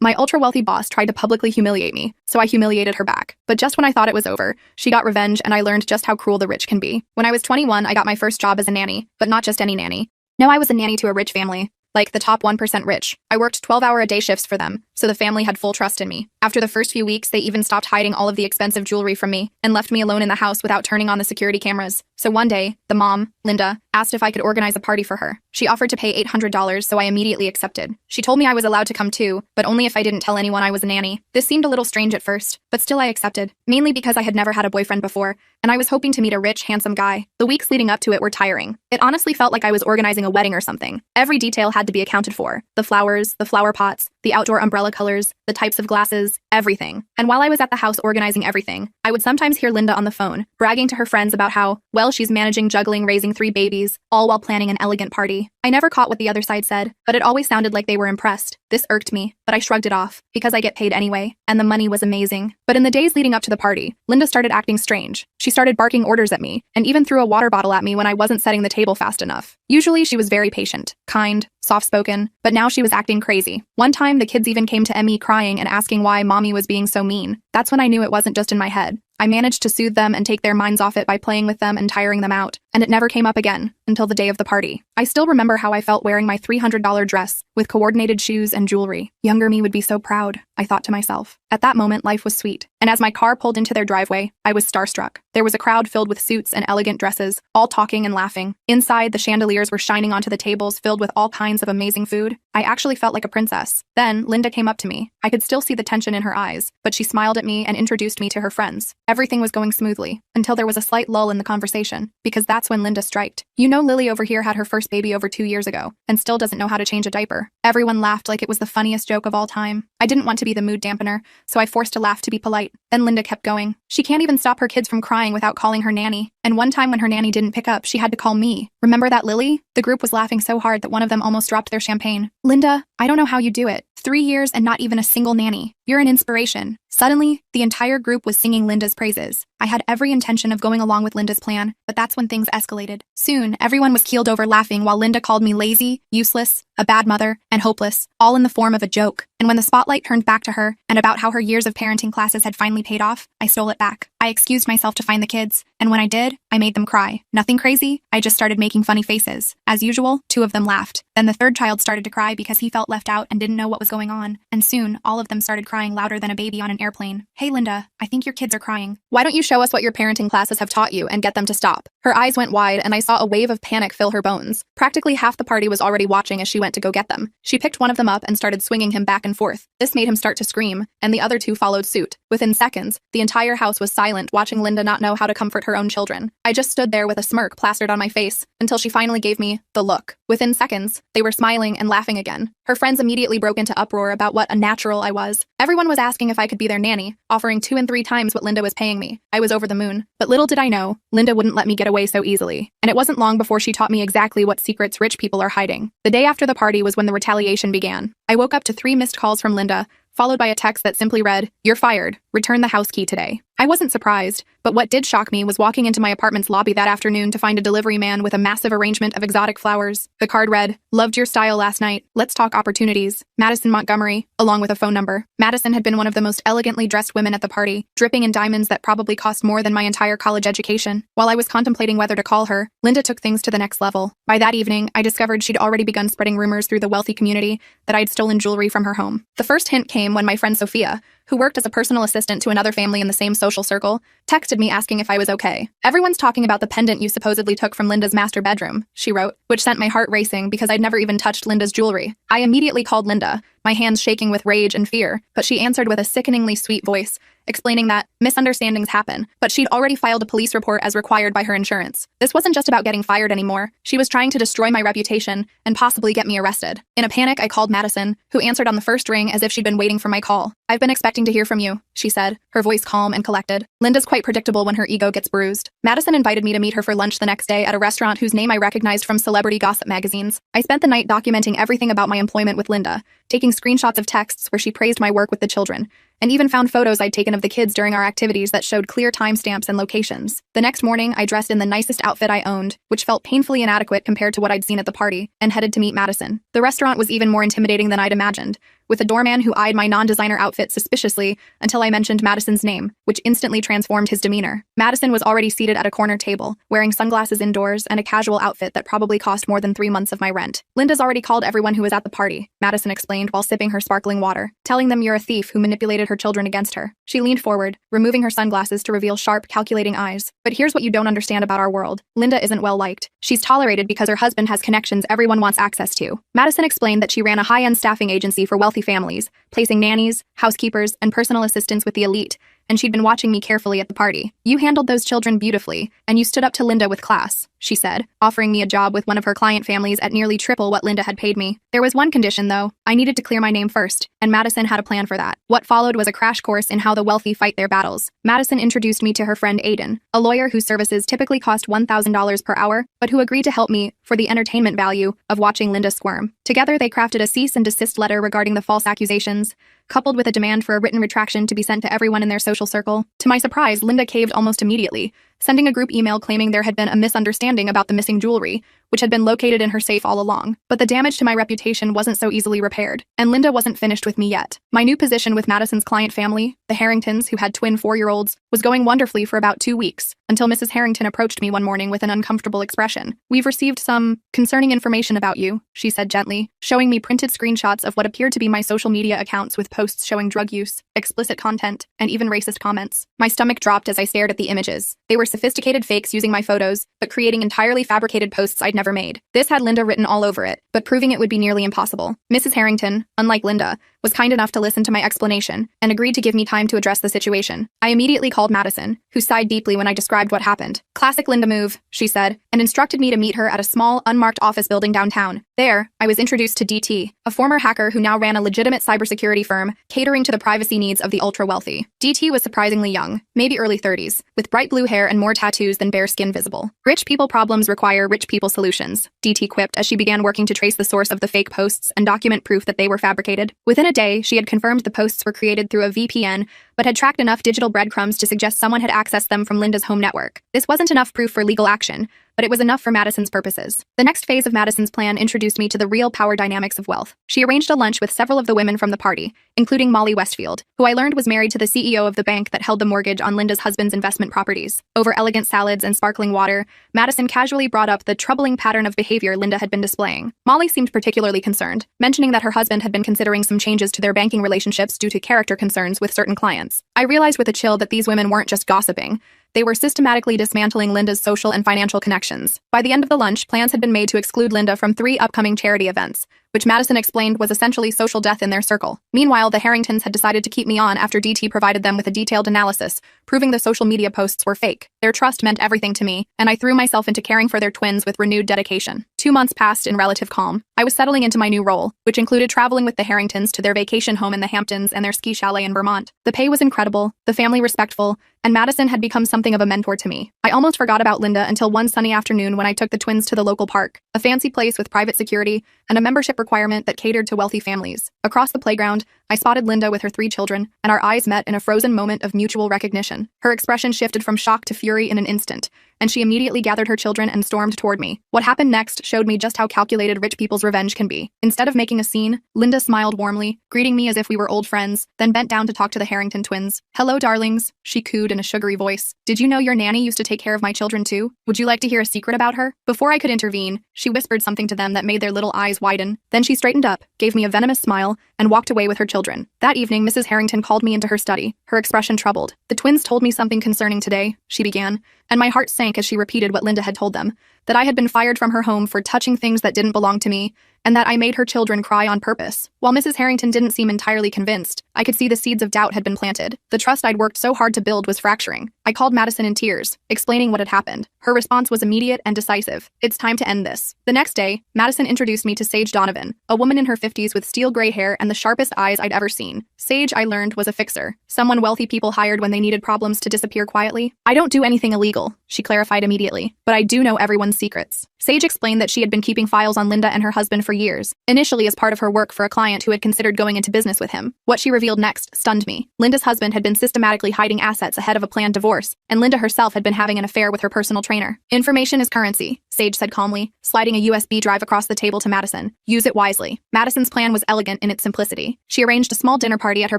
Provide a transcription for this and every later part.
My ultra-wealthy boss tried to publicly humiliate me, so I humiliated her back. But just when I thought it was over, she got revenge and I learned just how cruel the rich can be. When I was 21, I got my first job as a nanny, but not just any nanny. No, I was a nanny to a rich family. Like the top 1% rich. I worked 12-hour-a-day shifts for them, so the family had full trust in me. After the first few weeks, they even stopped hiding all of the expensive jewelry from me and left me alone in the house without turning on the security cameras. So one day, the mom, Linda, asked if I could organize a party for her. She offered to pay $800, so I immediately accepted. She told me I was allowed to come too, but only if I didn't tell anyone I was a nanny. This seemed a little strange at first, but still I accepted, mainly because I had never had a boyfriend before, and I was hoping to meet a rich, handsome guy. The weeks leading up to it were tiring. It honestly felt like I was organizing a wedding or something. Every detail had to be accounted for. The flowers, the flower pots, the outdoor umbrella colors, the types of glasses, everything. And while I was at the house organizing everything, I would sometimes hear Linda on the phone, bragging to her friends about how, well, she's managing, juggling, raising 3 babies, all while planning an elegant party. I never caught what the other side said, but it always sounded like they were impressed. This irked me, but I shrugged it off, because I get paid anyway, and the money was amazing. But in the days leading up to the party, Linda started acting strange. She started barking orders at me, and even threw a water bottle at me when I wasn't setting the table fast enough. Usually she was very patient, kind, soft-spoken, but now she was acting crazy. One time, the kids even came to me crying and asking why mommy was being so mean. That's when I knew it wasn't just in my head. I managed to soothe them and take their minds off it by playing with them and tiring them out, and it never came up again until the day of the party. I still remember how I felt wearing my $300 dress with coordinated shoes and jewelry. Younger me would be so proud, I thought to myself. At that moment, life was sweet, and as my car pulled into their driveway, I was starstruck. There was a crowd filled with suits and elegant dresses, all talking and laughing. Inside, the chandeliers were shining onto the tables filled with all kinds of amazing food. I actually felt like a princess. Then, Linda came up to me. I could still see the tension in her eyes, but she smiled at me and introduced me to her friends. Everything was going smoothly, until there was a slight lull in the conversation, because that's when Linda striked. You know, Lily over here had her first baby over 2 years ago, and still doesn't know how to change a diaper. Everyone laughed like it was the funniest joke of all time. I didn't want to be the mood dampener, so I forced a laugh to be polite. Then Linda kept going. She can't even stop her kids from crying without calling her nanny. And one time when her nanny didn't pick up, she had to call me. Remember that, Lily? The group was laughing so hard that one of them almost dropped their champagne. Linda, I don't know how you do it. 3 years and not even a single nanny. You're an inspiration. Suddenly, the entire group was singing Linda's praises. I had every intention of going along with Linda's plan, but that's when things escalated. Soon, everyone was keeled over laughing while Linda called me lazy, useless, a bad mother, and hopeless, all in the form of a joke. And when the spotlight turned back to her, and about how her years of parenting classes had finally paid off, I stole it back. I excused myself to find the kids, and when I did, I made them cry. Nothing crazy, I just started making funny faces. As usual, 2 of them laughed. Then the 3rd child started to cry because he felt left out and didn't know what was going on. And soon, all of them started crying louder than a baby on an airplane. Hey Linda, I think your kids are crying. Why don't you show us what your parenting classes have taught you and get them to stop? Her eyes went wide and I saw a wave of panic fill her bones. Practically half the party was already watching as she went to go get them. She picked one of them up and started swinging him back and forth. This made him start to scream, and the other 2 followed suit. Within seconds, the entire house was silent, watching Linda not know how to comfort her own children. I just stood there with a smirk plastered on my face until she finally gave me the look. Within seconds, they were smiling and laughing again. Her friends immediately broke into uproar about what a natural I was. Everyone was asking if I could be their nanny, offering 2 and 3 times what Linda was paying me. I was over the moon. But little did I know, Linda wouldn't let me get away so easily. And it wasn't long before she taught me exactly what secrets rich people are hiding. The day after the party was when the retaliation began. I woke up to 3 missed calls from Linda, followed by a text that simply read, "You're fired. Return the house key today." I wasn't surprised, but what did shock me was walking into my apartment's lobby that afternoon to find a delivery man with a massive arrangement of exotic flowers. The card read, "Loved your style last night. Let's talk opportunities. Madison Montgomery," along with a phone number. Madison had been one of the most elegantly dressed women at the party, dripping in diamonds that probably cost more than my entire college education. While I was contemplating whether to call her, Linda took things to the next level. By that evening, I discovered she'd already begun spreading rumors through the wealthy community that I'd stolen jewelry from her home. The first hint came when my friend Sophia, who worked as a personal assistant to another family in the same social circle, texted me asking if I was okay. "Everyone's talking about the pendant you supposedly took from Linda's master bedroom," she wrote, which sent my heart racing because I'd never even touched Linda's jewelry. I immediately called Linda, my hands shaking with rage and fear, but she answered with a sickeningly sweet voice, explaining that misunderstandings happen, but she'd already filed a police report as required by her insurance. This wasn't just about getting fired anymore. She was trying to destroy my reputation and possibly get me arrested. In a panic, I called Madison, who answered on the first ring as if she'd been waiting for my call. "I've been expecting to hear from you," she said, her voice calm and collected. Linda's quite predictable when her ego gets bruised. Madison invited me to meet her for lunch the next day at a restaurant whose name I recognized from celebrity gossip magazines. I spent the night documenting everything about my employment with Linda, taking screenshots of texts where she praised my work with the children, and even found photos I'd taken of the kids during our activities that showed clear timestamps and locations. The next morning, I dressed in the nicest outfit I owned, which felt painfully inadequate compared to what I'd seen at the party, and headed to meet Madison. The restaurant was even more intimidating than I'd imagined, with a doorman who eyed my non-designer outfit suspiciously until I mentioned Madison's name, which instantly transformed his demeanor. Madison was already seated at a corner table, wearing sunglasses indoors and a casual outfit that probably cost more than 3 months of my rent. Linda's already called everyone who was at the party, Madison explained while sipping her sparkling water, telling them you're a thief who manipulated her children against her. She leaned forward, removing her sunglasses to reveal sharp, calculating eyes. But here's what you don't understand about our world. Linda isn't well liked. She's tolerated because her husband has connections everyone wants access to. Madison explained that she ran a high-end staffing agency for wealthy families, placing nannies, housekeepers, and personal assistants with the elite, and she'd been watching me carefully at the party. You handled those children beautifully, and you stood up to Linda with class, she said, offering me a job with one of her client families at nearly triple what Linda had paid me. There was one condition, though. I needed to clear my name first, and Madison had a plan for that. What followed was a crash course in how the wealthy fight their battles. Madison introduced me to her friend Aiden, a lawyer whose services typically cost $1,000 per hour, but who agreed to help me for the entertainment value of watching Linda squirm. Together, they crafted a cease and desist letter regarding the false accusations, coupled with a demand for a written retraction to be sent to everyone in their social circle. To my surprise, Linda caved almost immediately, sending a group email claiming there had been a misunderstanding about the missing jewelry, which had been located in her safe all along. But the damage to my reputation wasn't so easily repaired, and Linda wasn't finished with me yet. My new position with Madison's client family, the Harringtons, who had twin 4-year-olds, was going wonderfully for about 2 weeks, until Mrs. Harrington approached me one morning with an uncomfortable expression. "We've received some concerning information about you," she said gently, showing me printed screenshots of what appeared to be my social media accounts with posts showing drug use, explicit content, and even racist comments. My stomach dropped as I stared at the images. They were sophisticated fakes using my photos, but creating entirely fabricated posts I'd never made. This had Linda written all over it, but proving it would be nearly impossible. Mrs. Harrington, unlike Linda, was kind enough to listen to my explanation and agreed to give me time to address the situation. I immediately called Madison, who sighed deeply when I described what happened. "Classic Linda move," she said, and instructed me to meet her at a small, unmarked office building downtown. There, I was introduced to DT, a former hacker who now ran a legitimate cybersecurity firm catering to the privacy needs of the ultra-wealthy. DT was surprisingly young, maybe early 30s, with bright blue hair and more tattoos than bare skin visible. "Rich people problems require rich people solutions," DT quipped as she began working to trace the source of the fake posts and document proof that they were fabricated. Within a day, she had confirmed the posts were created through a VPN, but had tracked enough digital breadcrumbs to suggest someone had accessed them from Linda's home network. This wasn't enough proof for legal action, but it was enough for Madison's purposes. The next phase of Madison's plan introduced me to the real power dynamics of wealth. She arranged a lunch with several of the women from the party, including Molly Westfield, who I learned was married to the CEO of the bank that held the mortgage on Linda's husband's investment properties. Over elegant salads and sparkling water, Madison casually brought up the troubling pattern of behavior Linda had been displaying. Molly seemed particularly concerned, mentioning that her husband had been considering some changes to their banking relationships due to character concerns with certain clients. I realized with a chill that these women weren't just gossiping. They were systematically dismantling Linda's social and financial connections. By the end of the lunch, plans had been made to exclude Linda from 3 upcoming charity events, which Madison explained was essentially social death in their circle. Meanwhile, the Harringtons had decided to keep me on after DT provided them with a detailed analysis, proving the social media posts were fake. Their trust meant everything to me, and I threw myself into caring for their twins with renewed dedication. 2 months passed in relative calm. I was settling into my new role, which included traveling with the Harringtons to their vacation home in the Hamptons and their ski chalet in Vermont. The pay was incredible, the family respectful, and Madison had become something of a mentor to me. I almost forgot about Linda until one sunny afternoon when I took the twins to the local park, a fancy place with private security and a membership requirement that catered to wealthy families. Across the playground, I spotted Linda with her 3 children, and our eyes met in a frozen moment of mutual recognition. Her expression shifted from shock to fury in an instant, and she immediately gathered her children and stormed toward me. What happened next showed me just how calculated rich people's revenge can be. Instead of making a scene, Linda smiled warmly, greeting me as if we were old friends, then bent down to talk to the Harrington twins. "Hello, darlings," she cooed in a sugary voice. "Did you know your nanny used to take care of my children too? Would you like to hear a secret about her?" Before I could intervene, she whispered something to them that made their little eyes widen. Then she straightened up, gave me a venomous smile, and walked away with her children. That evening, Mrs. Harrington called me into her study, her expression troubled. "The twins told me something concerning today," she began, and my heart sank as she repeated what Linda had told them, that I had been fired from her home for touching things that didn't belong to me, and that I made her children cry on purpose. While Mrs. Harrington didn't seem entirely convinced, I could see the seeds of doubt had been planted. The trust I'd worked so hard to build was fracturing. I called Madison in tears, explaining what had happened. Her response was immediate and decisive. "It's time to end this." The next day, Madison introduced me to Sage Donovan, a woman in her 50s with steel gray hair and the sharpest eyes I'd ever seen. Sage, I learned, was a fixer, someone wealthy people hired when they needed problems to disappear quietly. "I don't do anything illegal," she clarified immediately, "but I do know everyone's secrets." Sage explained that she had been keeping files on Linda and her husband for years, initially as part of her work for a client who had considered going into business with him. What she revealed next stunned me. Linda's husband had been systematically hiding assets ahead of a planned divorce, and Linda herself had been having an affair with her personal trainer. "Information is currency," Sage said calmly, sliding a USB drive across the table to Madison. "Use it wisely." Madison's plan was elegant in its simplicity. She arranged a small dinner party at her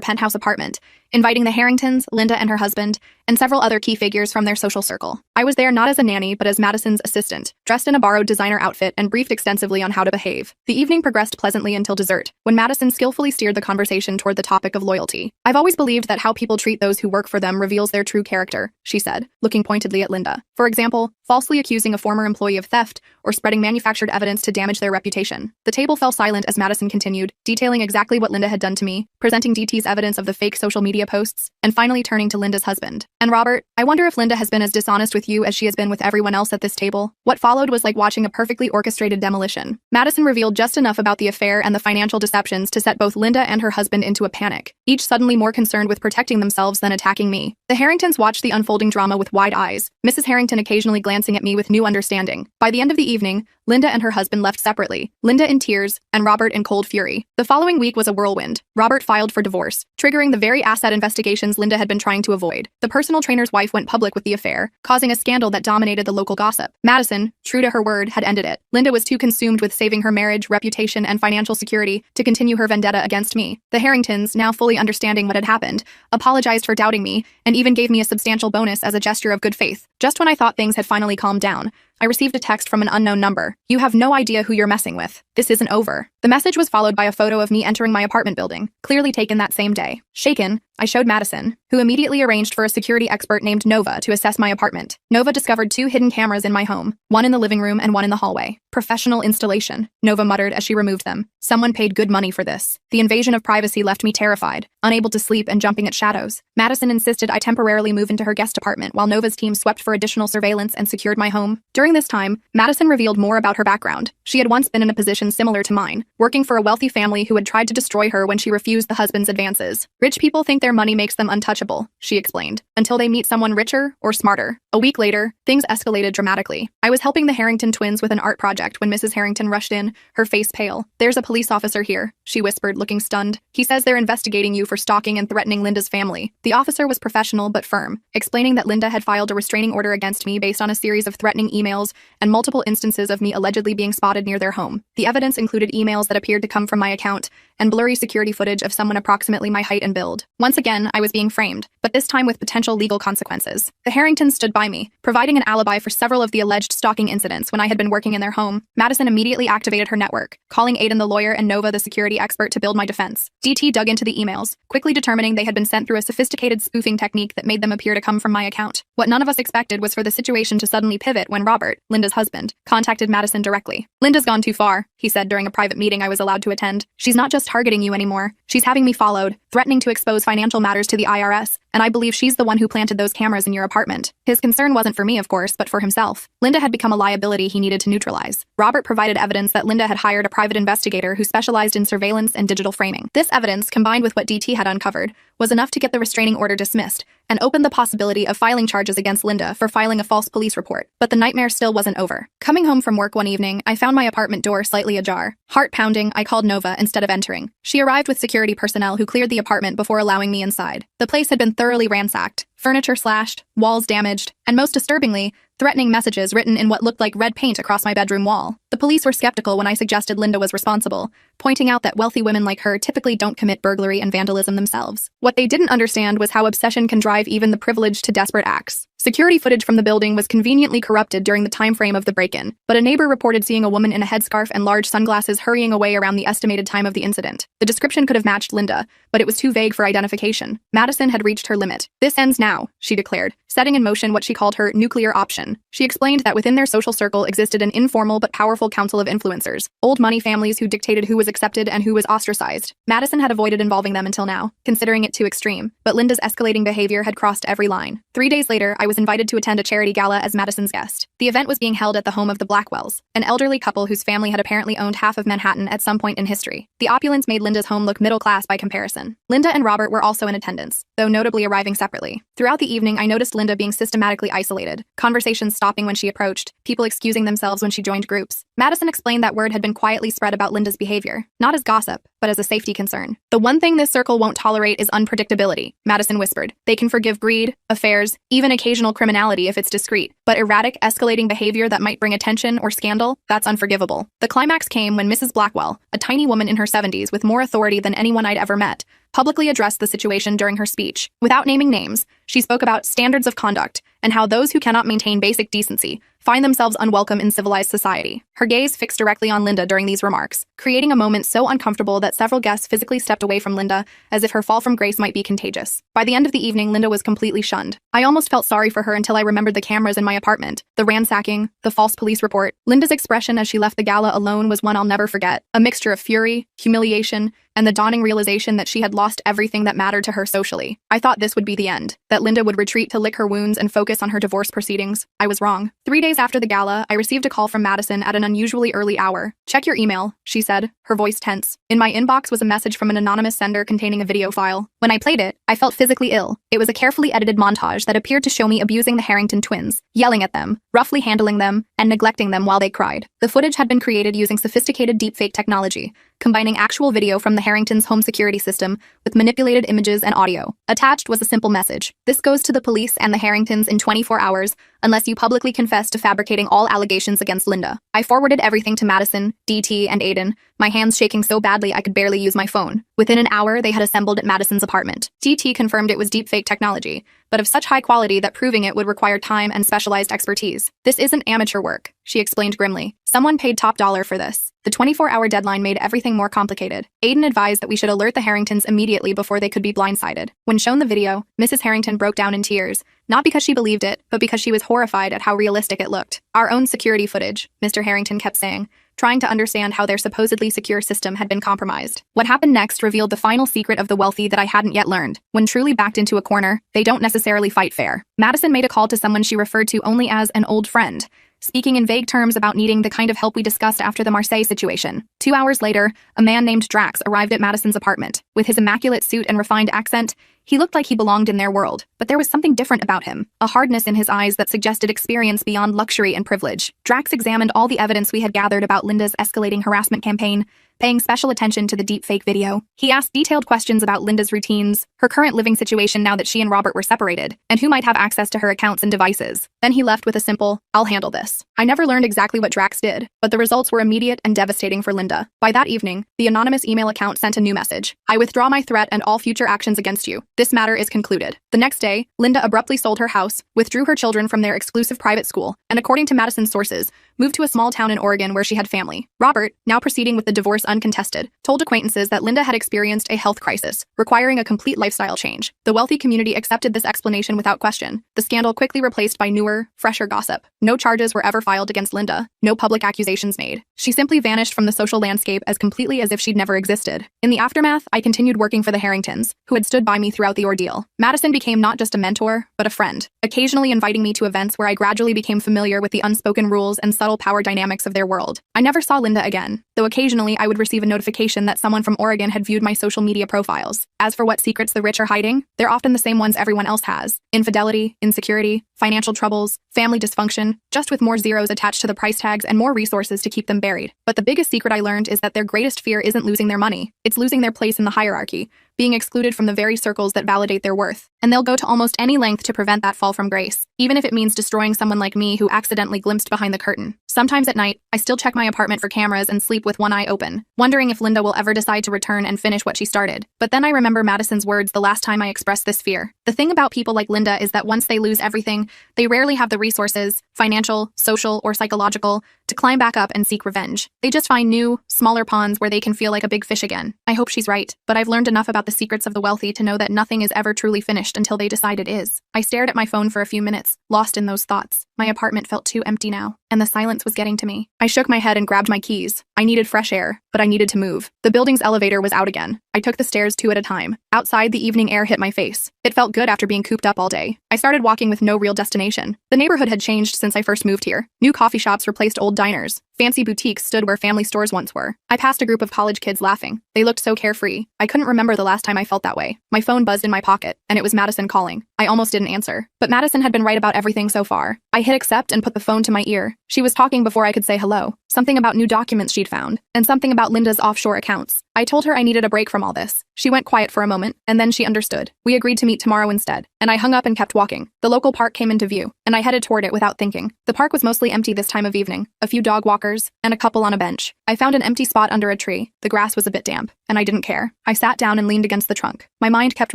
penthouse apartment, inviting the Harringtons, Linda and her husband, and several other key figures from their social circle. I was there not as a nanny, but as Madison's assistant, dressed in a borrowed designer outfit and briefed extensively on how to behave. The evening progressed pleasantly until dessert, when Madison skillfully steered the conversation toward the topic of loyalty. "I've always believed that how people treat those who work for them reveals their true character," she said, looking pointedly at Linda. "For example, falsely accusing a former employee of theft or spreading manufactured evidence to damage their reputation." The table fell silent as Madison continued, detailing exactly what Linda had done to me, presenting DT's evidence of the fake social media posts, and finally turning to Linda's husband. "And Robert, I wonder if Linda has been as dishonest with you as she has been with everyone else at this table." What followed was like watching a perfectly orchestrated demolition. Madison revealed just enough about the affair and the financial deceptions to set both Linda and her husband into a panic, each suddenly more concerned with protecting themselves than attacking me. The Harringtons watched the unfolding drama with wide eyes, Mrs. Harrington occasionally glancing at me with new understanding. By the end of the evening, Linda and her husband left separately, Linda in tears and Robert in cold fury. The following week was a whirlwind. Robert filed for divorce, triggering the very asset investigations Linda had been trying to avoid. The personal trainer's wife went public with the affair, causing a scandal that dominated the local gossip. Madison, true to her word, had ended it. Linda was too consumed with saving her marriage, reputation, and financial security to continue her vendetta against me. The Harringtons, now fully understanding what had happened, apologized for doubting me, and even gave me a substantial bonus as a gesture of good faith. Just when I thought things had finally calmed down, I received a text from an unknown number. "You have no idea who you're messing with. This isn't over." The message was followed by a photo of me entering my apartment building, clearly taken that same day. Shaken, I showed Madison, who immediately arranged for a security expert named Nova to assess my apartment. Nova discovered 2 hidden cameras in my home, one in the living room and one in the hallway. "Professional installation," Nova muttered as she removed them. "Someone paid good money for this." The invasion of privacy left me terrified, unable to sleep and jumping at shadows. Madison insisted I temporarily move into her guest apartment while Nova's team swept for additional surveillance and secured my home. During this time, Madison revealed more about her background. She had once been in a position similar to mine, working for a wealthy family who had tried to destroy her when she refused the husband's advances. "Rich people think their money makes them untouchable," she explained, "until they meet someone richer or smarter." A week later, things escalated dramatically. I was helping the Harrington twins with an art project when Mrs. Harrington rushed in, her face pale. "There's a police officer here," she whispered, looking stunned. "He says they're investigating you for stalking and threatening Linda's family." The officer was professional but firm, explaining that Linda had filed a restraining order against me based on a series of threatening emails and multiple instances of me allegedly being spotted near their home. The evidence included emails that appeared to come from my account and blurry security footage of someone approximately my height and build. Once again, I was being framed, but this time with potential legal consequences. The Harringtons stood by me, providing an alibi for several of the alleged stalking incidents when I had been working in their home. Madison immediately activated her network, calling Aiden the lawyer and Nova the security expert to build my defense. DT dug into the emails, quickly determining they had been sent through a sophisticated spoofing technique that made them appear to come from my account. What none of us expected was for the situation to suddenly pivot when Robert, Linda's husband, contacted Madison directly. "Linda's gone too far," he said during a private meeting I was allowed to attend. "She's not just targeting you anymore. She's having me followed, threatening to expose financial matters to the IRS, and I believe she's the one who planted those cameras in your apartment." His concern wasn't for me, of course, but for himself. Linda had become a liability he needed to neutralize. Robert provided evidence that Linda had hired a private investigator who specialized in surveillance and digital framing. This evidence, combined with what DT had uncovered, was enough to get the restraining order dismissed and opened the possibility of filing charges against Linda for filing a false police report. But the nightmare still wasn't over. Coming home from work one evening, I found my apartment door slightly ajar. Heart pounding, I called Nova instead of entering. She arrived with security personnel who cleared the apartment before allowing me inside. The place had been thoroughly ransacked, furniture slashed, walls damaged, and most disturbingly, threatening messages written in what looked like red paint across my bedroom wall. The police were skeptical when I suggested Linda was responsible, pointing out that wealthy women like her typically don't commit burglary and vandalism themselves. What they didn't understand was how obsession can drive even the privileged to desperate acts. Security footage from the building was conveniently corrupted during the time frame of the break-in, but a neighbor reported seeing a woman in a headscarf and large sunglasses hurrying away around the estimated time of the incident. The description could have matched Linda, but it was too vague for identification. Madison had reached her limit. "This ends now," she declared, setting in motion what she called her nuclear option. She explained that within their social circle existed an informal but powerful council of influencers, old money families who dictated who was accepted and who was ostracized. Madison had avoided involving them until now, considering it too extreme, but Linda's escalating behavior had crossed every line. 3 days later, I I was invited to attend a charity gala as Madison's guest. The event was being held at the home of the Blackwells, an elderly couple whose family had apparently owned half of Manhattan at some point in history. The opulence made Linda's home look middle class by comparison. Linda and Robert were also in attendance, though notably arriving separately. Throughout the evening, I noticed Linda being systematically isolated, conversations stopping when she approached, people excusing themselves when she joined groups. Madison explained that word had been quietly spread about Linda's behavior, not as gossip, but as a safety concern. "The one thing this circle won't tolerate is unpredictability," Madison whispered. "They can forgive greed, affairs, even occasional criminality if it's discreet, but erratic, escalating behavior that might bring attention or scandal, that's unforgivable." The climax came when Mrs. Blackwell, a tiny woman in her 70s with more authority than anyone I'd ever met, publicly addressed the situation during her speech. Without naming names, she spoke about standards of conduct and how those who cannot maintain basic decency find themselves unwelcome in civilized society. Her gaze fixed directly on Linda during these remarks, creating a moment so uncomfortable that several guests physically stepped away from Linda as if her fall from grace might be contagious. By the end of the evening, Linda was completely shunned. I almost felt sorry for her until I remembered the cameras in my apartment, the ransacking, the false police report. Linda's expression as she left the gala alone was one I'll never forget, a mixture of fury, humiliation, and the dawning realization that she had lost everything that mattered to her socially. I thought this would be the end, that Linda would retreat to lick her wounds and focus on her divorce proceedings. I was wrong. 3 days after the gala, I received a call from Madison at an unusually early hour. "Check your email," she said, her voice tense. In my inbox was a message from an anonymous sender containing a video file. When I played it, I felt physically ill. It was a carefully edited montage that appeared to show me abusing the Harrington twins, yelling at them, roughly handling them, and neglecting them while they cried. The footage had been created using sophisticated deepfake technology, combining actual video from the Harringtons' home security system with manipulated images and audio. Attached was a simple message: "This goes to the police and the Harringtons in 24 hours, unless you publicly confess to fabricating all allegations against Linda." I forwarded everything to Madison, DT, and Aiden, my hands shaking so badly I could barely use my phone. Within an hour, they had assembled at Madison's apartment. DT confirmed it was deepfake technology, but of such high quality that proving it would require time and specialized expertise. "This isn't amateur work," she explained grimly. "Someone paid top dollar for this." The 24-hour deadline made everything more complicated. Aiden advised that we should alert the Harringtons immediately before they could be blindsided. When shown the video, Mrs. Harrington broke down in tears, not because she believed it, but because she was horrified at how realistic it looked. "Our own security footage," Mr. Harrington kept saying, trying to understand how their supposedly secure system had been compromised. What happened next revealed the final secret of the wealthy that I hadn't yet learned. When truly backed into a corner, they don't necessarily fight fair. Madison made a call to someone she referred to only as an old friend, speaking in vague terms about needing the kind of help we discussed after the Marseille situation. 2 hours later, a man named Drax arrived at Madison's apartment. With his immaculate suit and refined accent, he looked like he belonged in their world, but there was something different about him, a hardness in his eyes that suggested experience beyond luxury and privilege. Drax examined all the evidence we had gathered about Linda's escalating harassment campaign, paying special attention to the deepfake video. He asked detailed questions about Linda's routines, her current living situation now that she and Robert were separated, and who might have access to her accounts and devices. Then he left with a simple, "I'll handle this." I never learned exactly what Drax did, but the results were immediate and devastating for Linda. By that evening, the anonymous email account sent a new message: "I withdraw my threat and all future actions against you. This matter is concluded." The next day, Linda abruptly sold her house, withdrew her children from their exclusive private school, and according to Madison's sources, moved to a small town in Oregon where she had family. Robert, now proceeding with the divorce uncontested, told acquaintances that Linda had experienced a health crisis, requiring a complete lifestyle change. The wealthy community accepted this explanation without question, the scandal quickly replaced by newer, fresher gossip. No charges were ever filed against Linda, no public accusations made. She simply vanished from the social landscape as completely as if she'd never existed. In the aftermath, I continued working for the Harringtons, who had stood by me throughout the ordeal. Madison became not just a mentor, but a friend, occasionally inviting me to events where I gradually became familiar with the unspoken rules and subtle power dynamics of their world. I never saw Linda again, though occasionally I would receive a notification that someone from Oregon had viewed my social media profiles. As for what secrets the rich are hiding, they're often the same ones everyone else has: infidelity, insecurity, financial troubles, family dysfunction, just with more zeros attached to the price tags and more resources to keep them buried. But the biggest secret I learned is that their greatest fear isn't losing their money, it's losing their place in the hierarchy, being excluded from the very circles that validate their worth. And they'll go to almost any length to prevent that fall from grace, even if it means destroying someone like me who accidentally glimpsed behind the curtain. Sometimes at night, I still check my apartment for cameras and sleep with one eye open, wondering if Linda will ever decide to return and finish what she started. But then I remember Madison's words the last time I expressed this fear. The thing about people like Linda is that once they lose everything, they rarely have the resources, financial, social, or psychological, to climb back up and seek revenge. They just find new, smaller ponds where they can feel like a big fish again. I hope she's right, but I've learned enough about the secrets of the wealthy to know that nothing is ever truly finished until they decide it is. I stared at my phone for a few minutes, lost in those thoughts. My apartment felt too empty now, and the silence was getting to me. I shook my head and grabbed my keys. I needed fresh air, but I needed to move. The building's elevator was out again. I took the stairs 2 at a time. Outside, the evening air hit my face. It felt good after being cooped up all day. I started walking with no real destination. The neighborhood had changed since I first moved here. New coffee shops replaced old diners. Fancy boutiques stood where family stores once were. I passed a group of college kids laughing. They looked so carefree. I couldn't remember the last time I felt that way. My phone buzzed in my pocket, and it was Madison calling. I almost didn't answer. But Madison had been right about everything so far. I hit accept and put the phone to my ear. She was talking before I could say hello. Something about new documents she'd found, and something about Linda's offshore accounts. I told her I needed a break from all this. She went quiet for a moment, and then she understood. We agreed to meet tomorrow instead, and I hung up and kept walking. The local park came into view, and I headed toward it without thinking. The park was mostly empty this time of evening, a few dog walkers, and a couple on a bench. I found an empty spot under a tree. The grass was a bit damp, and I didn't care. I sat down and leaned against the trunk. My mind kept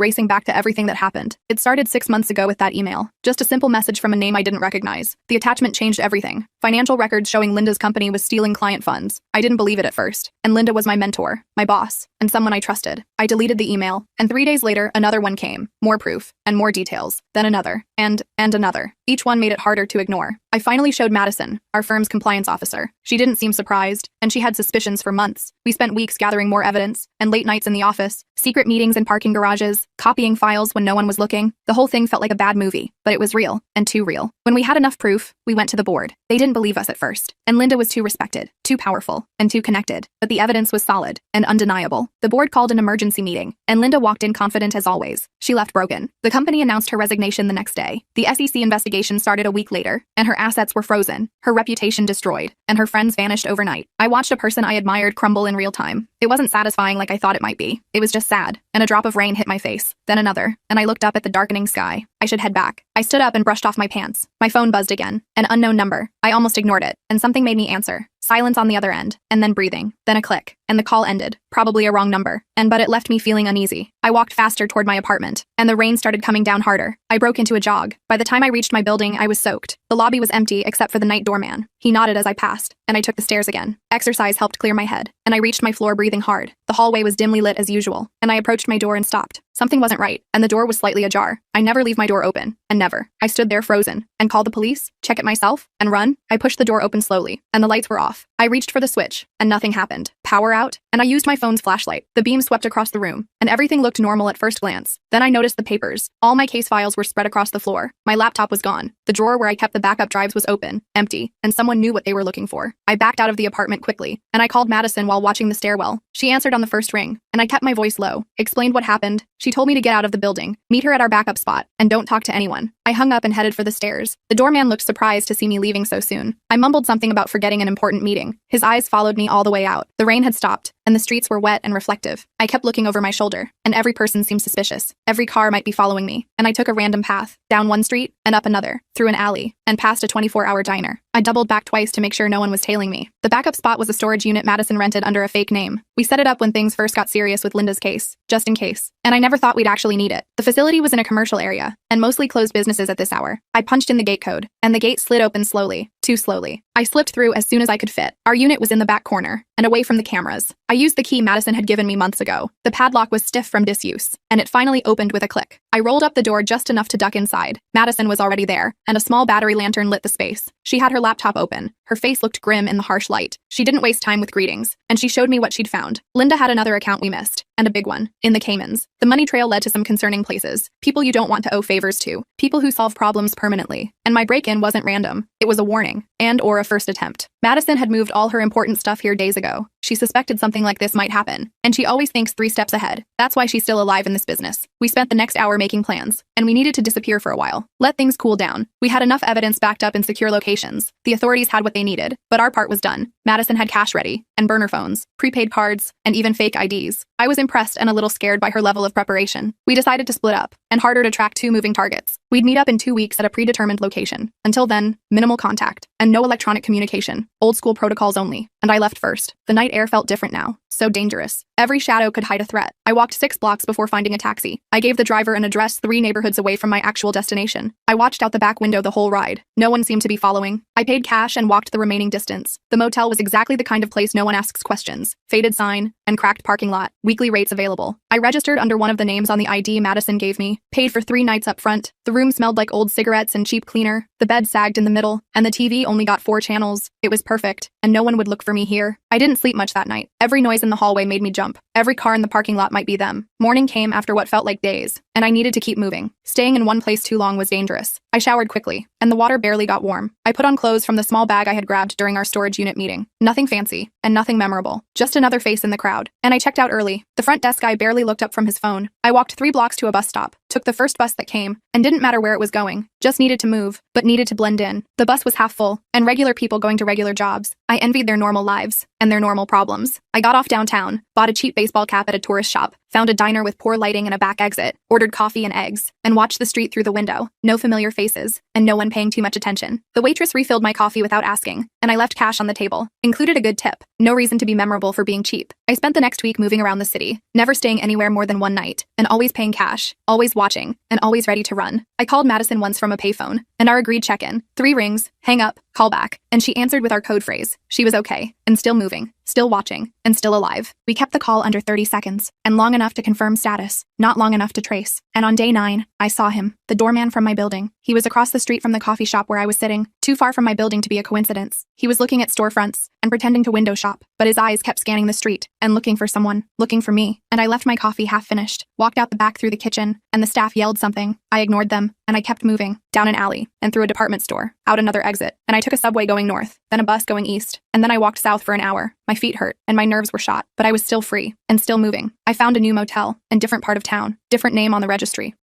racing back to everything that happened. It started 6 months ago with that email. Just a simple message from a name I didn't recognize. The attachment changed everything. Financial records showing Linda's company was stealing client funds. I didn't believe it at first. And Linda was my mentor, my boss, and someone I trusted. I deleted the email, and 3 days later, another one came. More proof, and more details. Then another, and another. Each one made it harder to ignore. I finally showed Madison, our firm's compliance officer. She didn't seem surprised, and she had suspicions for months. We spent weeks gathering more evidence, and late nights in the office, secret meetings in parking garages, copying files when no one was looking. The whole thing felt like a bad movie, but it was real, and too real. When we had enough proof, we went to the board. They didn't believe us at first, and Linda was too respected, too powerful, and too connected. But the evidence was solid and undeniable. The board called an emergency meeting, and Linda walked in confident as always. She left broken. The company announced her resignation the next day. The SEC investigation started a week later, and her assets were frozen, her reputation destroyed, and her friends vanished overnight. I watched a person I admired crumble in real time. It wasn't satisfying like I thought it might be. It was just sad, and a drop of rain hit my face, then another, and I looked up at the darkening sky. I should head back. I stood up and brushed off my pants. My phone buzzed again. An unknown number. I almost ignored it, and something made me answer. Silence on the other end, and then breathing, then a click, and the call ended. Probably a wrong number, but it left me feeling uneasy. I walked faster toward my apartment, and the rain started coming down harder. I broke into a jog. By the time I reached my building, I was soaked. The lobby was empty except for the night doorman. He nodded as I passed, and I took the stairs again. Exercise helped clear my head, and I reached my floor breathing hard. The hallway was dimly lit as usual, and I approached my door and stopped. Something wasn't right, and the door was slightly ajar. I never leave my door open, and never. I stood there frozen, and called the police, check it myself, and run. I pushed the door open slowly, and the lights were off. I reached for the switch, and nothing happened. Power out, and I used my phone's flashlight. The beam swept across the room, and everything looked normal at first glance. Then I noticed the papers. All my case files were spread across the floor. My laptop was gone. The drawer where I kept the backup drives was open, empty, and someone knew what they were looking for. I backed out of the apartment quickly, and I called Madison while watching the stairwell. She answered on the first ring, and I kept my voice low, explained what happened. She told me to get out of the building, meet her at our backup spot, and don't talk to anyone. I hung up and headed for the stairs. The doorman looked surprised to see me leaving so soon. I mumbled something about forgetting an important meeting. His eyes followed me all the way out. The rain had stopped, and the streets were wet and reflective. I kept looking over my shoulder, and every person seemed suspicious. Every car might be following me, and I took a random path, down one street, and up another, through an alley, and past a 24-hour diner. I doubled back twice to make sure no one was tailing me. The backup spot was a storage unit Madison rented under a fake name. We set it up when things first got serious with Linda's case, just in case. And I never thought we'd actually need it. The facility was in a commercial area, and mostly closed businesses at this hour. I punched in the gate code, and the gate slid open slowly, too slowly. I slipped through as soon as I could fit. Our unit was in the back corner, and away from the cameras. I used the key Madison had given me months ago. The padlock was stiff from disuse, and it finally opened with a click. I rolled up the door just enough to duck inside. Madison was already there, and a small battery lantern lit the space. She had her laptop open. Her face looked grim in the harsh light. She didn't waste time with greetings, and she showed me what she'd found. Linda had another account we missed, and a big one, in the Caymans. The money trail led to some concerning places. People you don't want to owe favors to. People who solve problems permanently. And my break-in wasn't random. It was a warning, and/or a first attempt. Madison had moved all her important stuff here days ago. She suspected something like this might happen, and she always thinks 3 steps ahead. That's why she's still alive in this business. We spent the next hour making plans, and we needed to disappear for a while. Let things cool down. We had enough evidence backed up in secure locations. The authorities had what they needed, but our part was done. Madison had cash ready, and burner phones, prepaid cards, and even fake IDs. I was impressed and a little scared by her level of preparation. We decided to split up, and harder to track 2 moving targets. We'd meet up in 2 weeks at a predetermined location. Until then, minimal contact, and no electronic communication. Old school protocols only. And I left first. The night air felt different now. So dangerous. Every shadow could hide a threat. I walked 6 blocks before finding a taxi. I gave the driver an address 3 neighborhoods away from my actual destination. I watched out the back window the whole ride. No one seemed to be following. I paid cash and walked the remaining distance. The motel was exactly the kind of place no one asks questions. Faded sign and cracked parking lot. Weekly rates available. I registered under one of the names on the ID Madison gave me. Paid for 3 nights up front. The room smelled like old cigarettes and cheap cleaner. The bed sagged in the middle, and the TV only got 4 channels. It was perfect, and no one would look for me here. I didn't sleep much that night. Every noise in the hallway made me jump. Every car in the parking lot might be them. Morning came after what felt like days, and I needed to keep moving. Staying in one place too long was dangerous. I showered quickly, and the water barely got warm. I put on clothes from the small bag I had grabbed during our storage unit meeting. Nothing fancy, and nothing memorable. Just another face in the crowd. And I checked out early. The front desk guy barely looked up from his phone. I walked 3 blocks to a bus stop, took the first bus that came, and didn't matter where it was going. Just needed to move, but needed to blend in. The bus was half full, and regular people going to regular jobs. I envied their normal lives, and their normal problems. I got off downtown, bought a cheap baseball cap at a tourist shop, found a diner with poor lighting and a back exit, ordered coffee and eggs, and watched the street through the window. No familiar faces, and no one paying too much attention. The waitress refilled my coffee without asking, and I left cash on the table. Included a good tip. No reason to be memorable for being cheap. I spent the next week moving around the city, never staying anywhere more than 1 night, and always paying cash, always watching, and always ready to run. I called Madison once from a payphone, and our agreed check-in. 3 rings, hang up, call back, and she answered with our code phrase. She was okay, and still moving, still watching, and still alive. We kept the call under 30 seconds, and long enough to confirm status, not long enough to trace. And on day 9, I saw him, the doorman from my building. He was across the street from the coffee shop where I was sitting, too far from my building to be a coincidence. He was looking at storefronts and pretending to window shop, but his eyes kept scanning the street and looking for someone, looking for me. And I left my coffee half finished, walked out the back through the kitchen, and the staff yelled something. I ignored them, and I kept moving, down an alley, and through a department store, out another exit, and I took a subway going north, then a bus going east, and then I walked south for an hour. My feet hurt, and my nerves were shot, but I was still free, and still moving. I found a new motel, in different part of town, different name on the registry.